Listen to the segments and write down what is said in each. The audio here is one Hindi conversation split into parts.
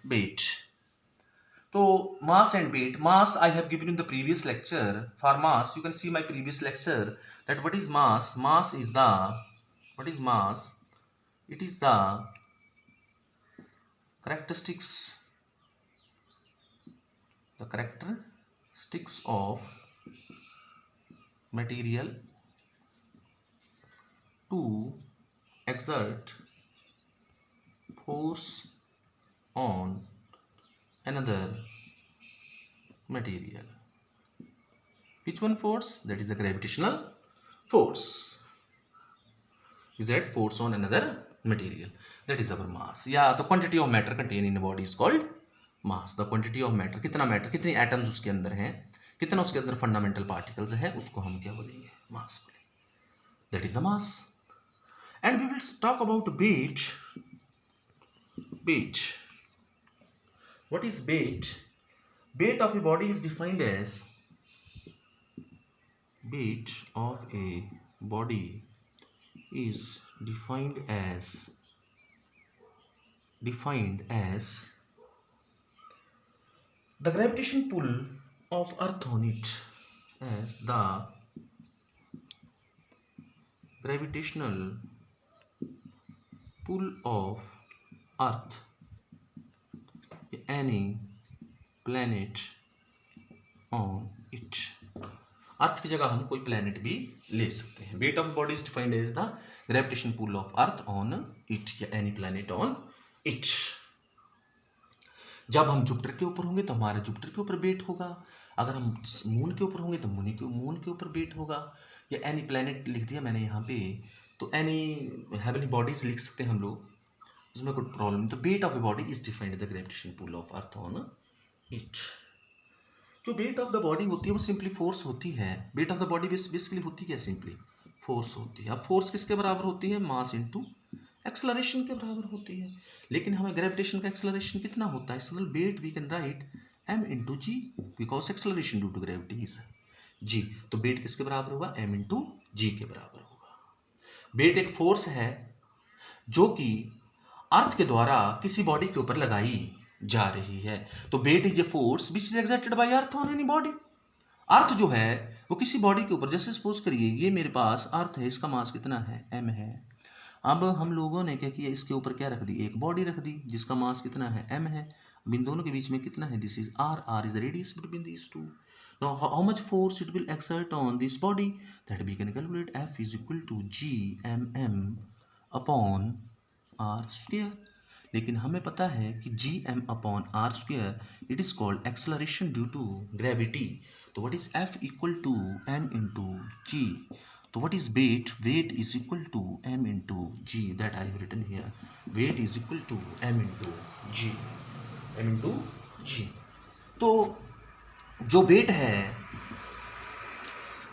weight. So mass and weight. Mass I have given in the previous lecture. For mass, you can see my previous lecture that what is mass? Mass is the, what is mass? It is the characteristics of material to exert force on another material. Which one force? That is the gravitational force. Exert force on another material. That is our mass. Yeah, the quantity of matter contained in a body is called mass. The quantity of matter, कितना matter, कितने atoms उसके अंदर हैं, कितना उसके अंदर fundamental particles है, उसको हम क्या बोलेंगे? Mass बोलेंगे. That is the mass. And we will talk about weight. Weight. What is weight? Weight of a body is defined as, weight of a body is defined as the gravitational pull of earth on it, as the gravitational pull of earth, any planet on it. अर्थ की जगह हम कोई प्लैनेट भी ले सकते हैं. Weight of body is defined as the gravitation pull of earth on it या एनी प्लैनेट ऑन इट. जब हम जुपिटर के ऊपर होंगे तो हमारे जुपिटर के ऊपर वेट होगा. अगर हम मून के ऊपर होंगे तो मून के ऊपर वेट होगा. या एनी प्लैनेट लिख दिया मैंने यहाँ पे, तो एनी हेवनली बॉडीज लिख सकते हैं हम लोग, उसमें कोई प्रॉब्लम नहीं. तो weight of a body is defined the gravitation pull of earth on it. जो वेट ऑफ द बॉडी होती है वो सिंपली फोर्स होती है. Weight of the body basically होती है सिंपली फोर्स होती है. अब फोर्स किसके बराबर होती है? मास इनटू एक्सेलरेशन के बराबर होती है. लेकिन हमें ग्रेविटेशन का एक्सेलरेशन कितना होता है? इसलिए weight we can write m into g, because acceleration due to gravity is g. तो वेट किसके बराबर होगा? m इंटू जी के बराबर होगा. वेट एक फोर्स है जो कि अर्थ के द्वारा किसी बॉडी के ऊपर लगाई जा रही है. तो weight is a force which is exerted by earth on any body. Earth जो है वो किसी बॉडी के ऊपर, जैसे सपोज करिए ये मेरे पास अर्थ है, इसका मास कितना है? m है. अब हम लोगों ने क्या किया, इसके ऊपर क्या रख दी? एक बॉडी रख दी जिसका मास कितना है? m है. अब इन दोनों के बीच में कितना है? This is r is the radius between these two. Now how much force it will exert on this body? That we can calculate. F is equal to g mm upon r square. लेकिन हमें पता है कि g m upon r square it is called acceleration due to gravity. तो what is F? Equal to m into g. तो what is weight? Weight is equal to m into g. That I have written here. Weight is equal to m into g. M into g. तो जो वेट है,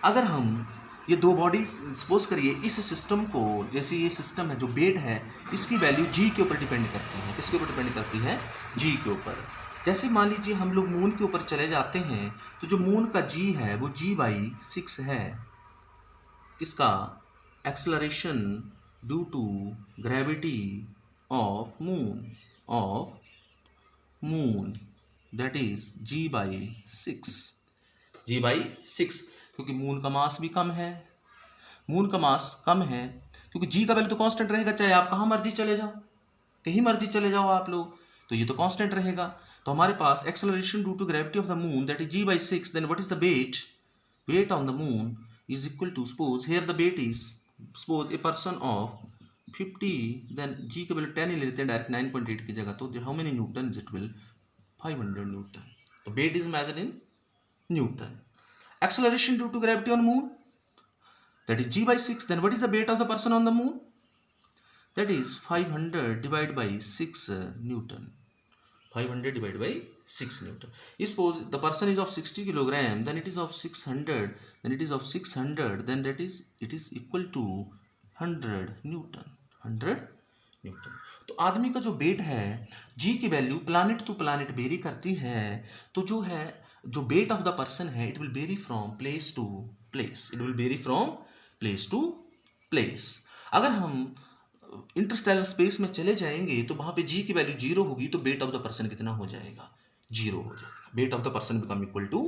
अगर हम ये दो बॉडी सपोज करिए इस सिस्टम को, जैसे ये सिस्टम है, जो वेट है इसकी वैल्यू जी के ऊपर डिपेंड करती है. किसके ऊपर डिपेंड करती है? जी के ऊपर. जैसे मान लीजिए हम लोग मून के ऊपर चले जाते हैं, तो जो मून का जी है वो g/6 है. किसका? Acceleration due to gravity of moon that is g/6. g/6 क्योंकि मून का मास भी कम है. मून का मास कम है क्योंकि जी का वैल्यू तो कांस्टेंट रहेगा, चाहे आप कहाँ मर्जी चले जाओ, कहीं मर्जी चले जाओ आप लोग, तो ये तो कांस्टेंट रहेगा. तो हमारे पास acceleration due to gravity of the moon that is g/6. Then what is the weight? Weight on the moon is equal to, suppose here the weight is, suppose a person of 50, then g का वैल्यू 10 ही लेते हैं डायरेक्ट 9.8 की जगह, तो how many newton it will? 500 newton. तो weight is measured in newton. Acceleration due to gravity on moon, that is g/6. Then what is the weight of the person on the moon? That is 500 divided by 6 Newton. 500 divided by 6 Newton. Suppose the person is of 60 kilogram, then it is of 600, then it is of 600, then that is it is equal to 100 Newton. 100 Newton. तो आदमी का जो वेट है, जी की value planet to planet vary करती है. तो जो वेट ऑफ द पर्सन है it will vary from place to place. It will vary from place to place. अगर हम इंटरस्टेलर स्पेस में चले जाएंगे तो वहां पे जी की वैल्यू 0 होगी, तो वेट ऑफ द पर्सन कितना हो जाएगा? 0 हो जाएगा। Weight of the person become equal to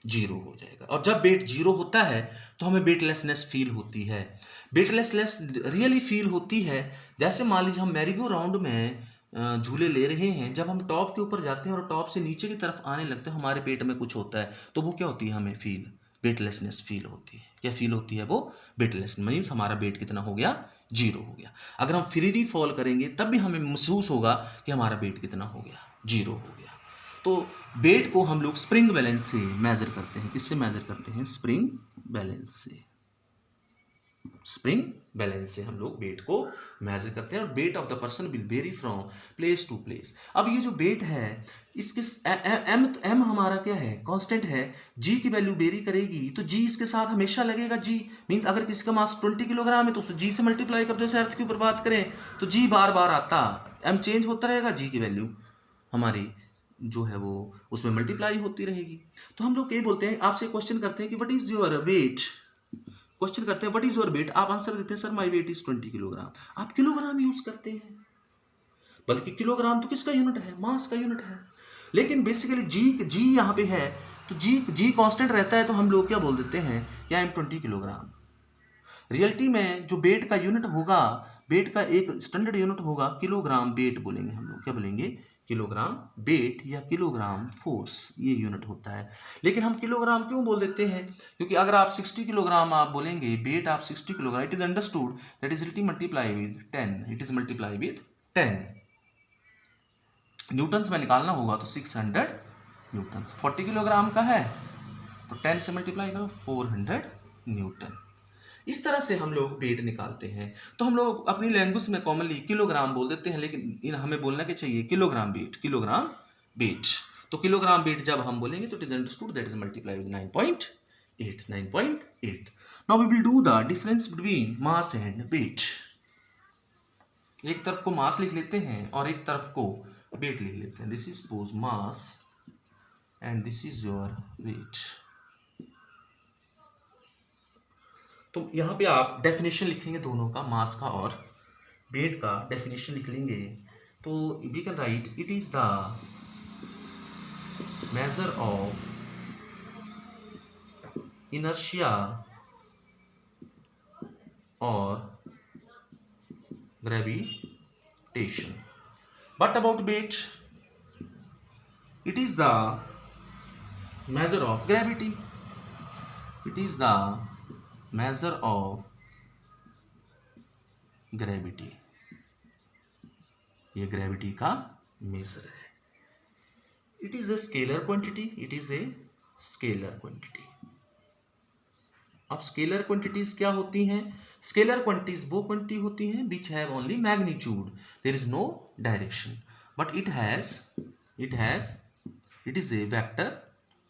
0 हो जाएगा। और जब वेट 0 होता है तो हमें वेटलेसनेस फील होती है। वेटलेसनेस रियली फील होती है जैसे मान लीजिए हम मैरीगो राउंड में झूले ले रहे हैं, जब हम टॉप के ऊपर जाते हैं और टॉप से नीचे की तरफ आने लगते हैं, हमारे पेट में कुछ होता है, तो वो क्या होती है? हमें फील वेटलेसनेस फील होती है। क्या फील होती है? वो वेटलेसनेस मीन्स हमारा वेट कितना हो गया? 0 हो गया। अगर हम फ्रीली फॉल करेंगे तब भी हमें महसूस होगा कि हमारा वेट कितना हो गया? 0 हो गया। तो वेट को हम लोग स्प्रिंग बैलेंस से मेजर करते हैं। किससे मेजर करते हैं? स्प्रिंग बैलेंस से। स्प्रिंग बैलेंस से हम लोग वेट को मेजर करते हैं। और weight of the person will vary from place to place. अब ये जो वेट है इसके एम हमारा क्या है? कांस्टेंट है। जी की वैल्यू वेरी करेगी तो जी इसके साथ हमेशा लगेगा। जी मीन्स अगर किसी का मास 20 किलोग्राम है तो उसे जी से मल्टीप्लाई कर दो। जैसे अर्थ के ऊपर बात करें तो जी बार बार आता, एम चेंज होता रहेगा, जी की वैल्यू हमारी जो है वो उसमें मल्टीप्लाई होती रहेगी। तो हम लोग ये बोलते हैं, आपसे क्वेश्चन करते हैं कि what is your weight. Question करते हैं व्हाट इज योर वेट, आप आंसर देते हैं sir my weight is 20 kilogram. आप किलोग्राम यूज करते हैं, बल्कि किलोग्राम तो किसका यूनिट है? मास का यूनिट है। लेकिन बेसिकली जी यहाँ पे है तो जी कांस्टेंट रहता है तो हम लोग क्या बोल देते हैं कि आई एम 20 किलोग्राम। रियलिटी में जो वेट का यूनिट होगा, वेट का एक स्टैंडर्ड यूनिट होगा किलोग्राम वेट बोलेंगे हम लोग। क्या बोलेंगे? किलोग्राम वेट या किलोग्राम फोर्स, ये यूनिट होता है। लेकिन हम किलोग्राम क्यों बोल देते हैं? क्योंकि अगर आप 60 किलोग्राम आप बोलेंगे, वेट आप 60 kilogram, it is understood that is it multiply with 10, it is multiply with 10 Newton's में निकालना होगा तो 600 न्यूटन्स। 40 किलोग्राम का है तो 10 से मल्टीप्लाई करो 400 न्यूटन। इस तरह से हम लोग वेट निकालते हैं। तो हम लोग अपनी लैंग्वेज में कॉमनली किलोग्राम बोल देते हैं, लेकिन हमें बोलना क्या चाहिए? Kilogram weight, kilogram weight. तो किलोग्राम वेट जब हम बोलेंगे तो it is understood that is multiply with 9.8, 9.8। Now we will do the difference between mass and weight. एक तरफ को मास लिख लेते हैं और एक तरफ को वेट लिख लेते हैं। This is suppose mass and this is your weight. तो यहाँ पे आप डेफिनेशन लिखेंगे दोनों का, मास का और वेट का डेफिनेशन लिख लेंगे। तो we can write it is the measure of inertia और gravitation. What about weight? It is the measure of gravity. It is the measure of gravity. ये ग्रेविटी का मेजर है। It is a scalar quantity. It is a scalar quantity. अब स्केलर क्वांटिटीज क्या होती हैं? स्केलर क्वांटिटीज वो क्वांटिटी होती हैं which have only magnitude, there is no direction, but it is a vector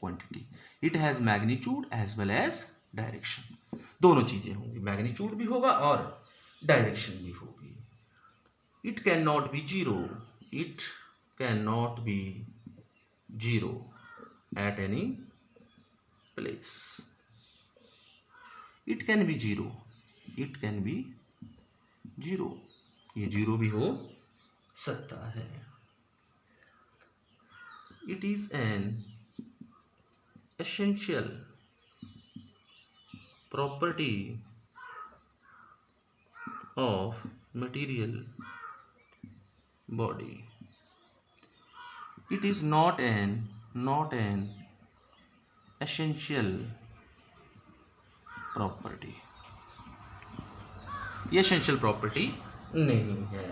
quantity. It has magnitude as well as direction. दोनों चीजें होंगी, मैग्नीट्यूड भी होगा और डायरेक्शन भी होगी। It can not be zero, it can not be zero at any place. It can be zero, it can be zero, ये जीरो भी हो सकता है। It is an essential property of material body. It is not an essential property, ये एसेंशियल प्रॉपर्टी नहीं है।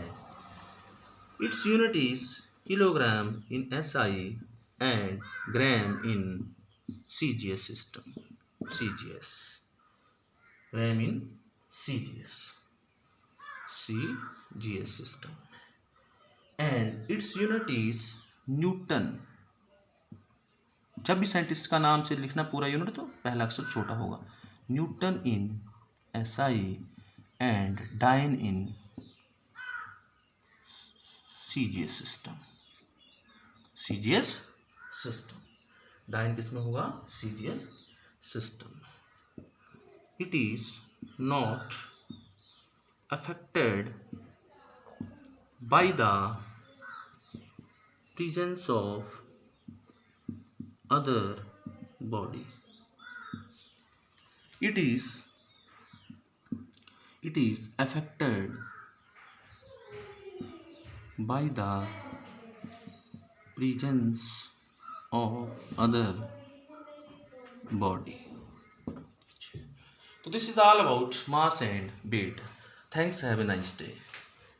Its unit is kilogram in SI and gram in CGS system, CGS, gram in CGS system, and its unit is Newton. जब भी साइंटिस्ट का नाम से लिखना पूरा यूनिट तो पहला अक्षर छोटा होगा। Newton in SI and dyne in CGS system, CGS system. Dyne किस में होगा? CGS system. It is not affected by the presence of other body. It is affected by the presence of other body. So this is all about mass and weight. Thanks. Have a nice day.